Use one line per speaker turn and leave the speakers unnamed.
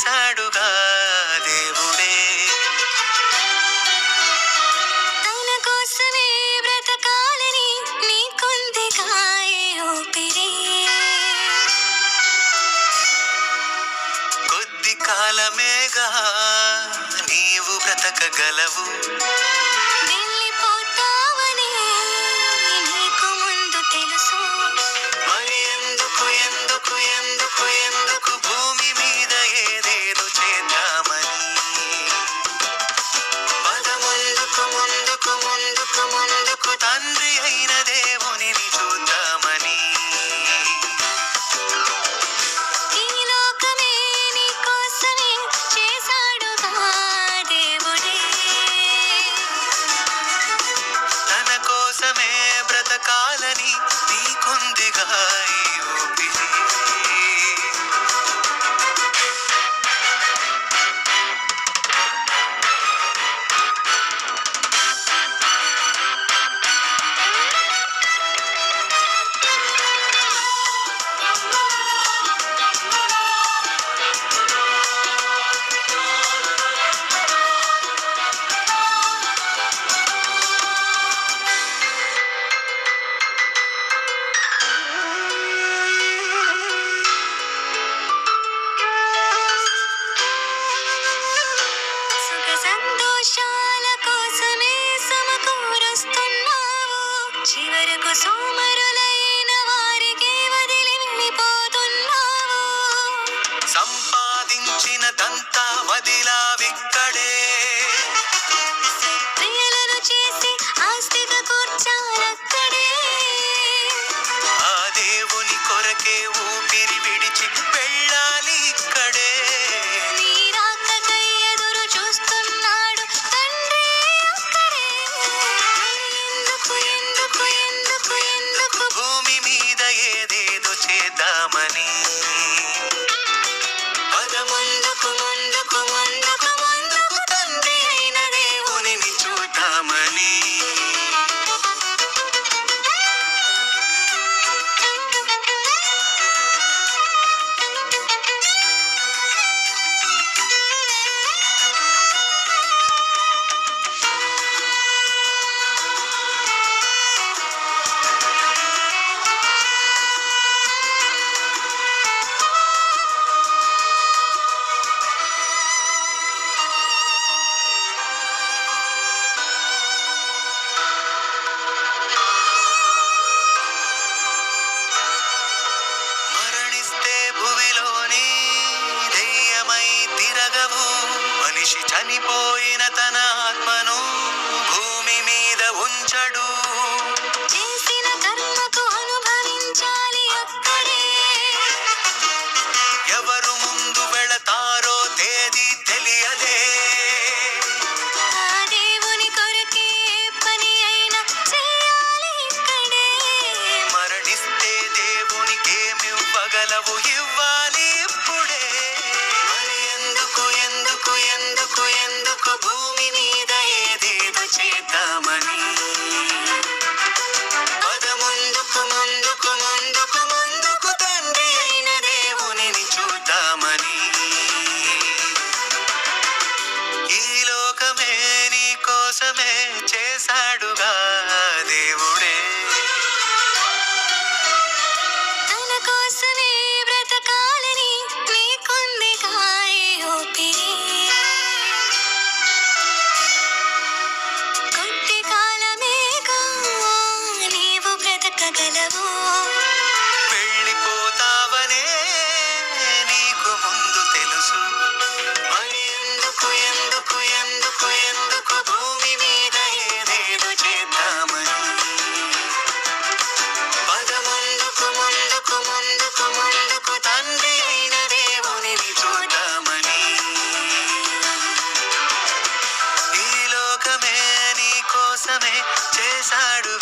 చేశాడుగా దేవుడే.
తన కోసమే బ్రతకాలని నీకుందిగా ఈ ఊపిరి.
కొద్ది కాలమేగా నీవు బ్రతకగలవు.
వెళ్ళిపోతావని నీకు ముందు తెలుసు.
మరి ఎందుకు ఎందుకు ఎందుకు ఎందుకు భూమి మీద ఏదేదో చేద్దామని. పద ముందుకు ముందుకు ముందుకు ముందుకు తండ్రి అయిన దేవుని చూద్దామని.
ఈ లోకమే నీ కోసమే చేశాడుగా దేవుడే.
తన కోసమే బ్రతకాలని నీకుందిగా ఈ ఊపిరి.
సుఖ సంతోషాల కోసమే సమకూరుస్తున్నావు. చివరకు సోమరులైన వారికి వదిలి వెళ్ళిపోతున్నావు.
సంపాదించినదంతా వదిలావిక్కడే.
ప్రియలను చేసి ఆస్తిగా కూర్చాలక్కడే.
ఆ దేవుని కొరకే ఊపిరి విడిచి వెళ్ళాలి ఇక్కడే.
నీ రాకకై ఎదురు చూస్తున్నాడు తండ్రి అక్కడే. ఎందుకు ఎందుకు ఎందుకు ఎందుకు
భూమి మీద ఏదేదో చేద్దామని. పద ముందుకు ముందుకు ముందుకు ముందుకు తండ్రి అయిన దేవుని చూద్దామని. మరణిస్తే భూమిలోని దెయ్యమై తిరగవు. మనిషి చనిపోయిన తన ఆత్మను భూమి మీద ఉంచడు.
చేసిన కర్మకు అనుభవించాలి అక్కడే.
ఎవరు ముందు వెళతారో తేదీ తెలియదే.
ఆ దేవుని కొరకే పని అయినా చేయాలి ఇక్కడే.
మరణిస్తే దేవునికేమివ్వగలవు ఇవ్వాలి ఇప్పుడే. మరి ఎందుకు ఎందుకు ఎందుకు ఎందుకు భూమి మీద ఏదేదో చేద్దామని. పద ముందుకు ముందుకు ముందుకు ముందుకు తండ్రి అయిన దేవుని చూద్దామని. ఈ లోకమే నీ కోసమే చేశాడుగా దేవుడే.
తన కోసమే బ్రతకాలని నీకుందిగా ఈ ఊపిరి. కొద్ది కాలమేగా నీవు బ్రతకగలవు.
వెళ్ళిపోతావనే నీకు ముందు తెలుసు. మరి ఎందుకు ఎందుకు ఎందుకు ఎందుకు భూమి మీద ఏదేదో చేద్దామని. పద ముందుకు ముందుకు ముందుకు ముందుకు తండ్రి అయిన దేవుని చూద్దామని. ఈ లోకమే నీ కోసమే చేశాడు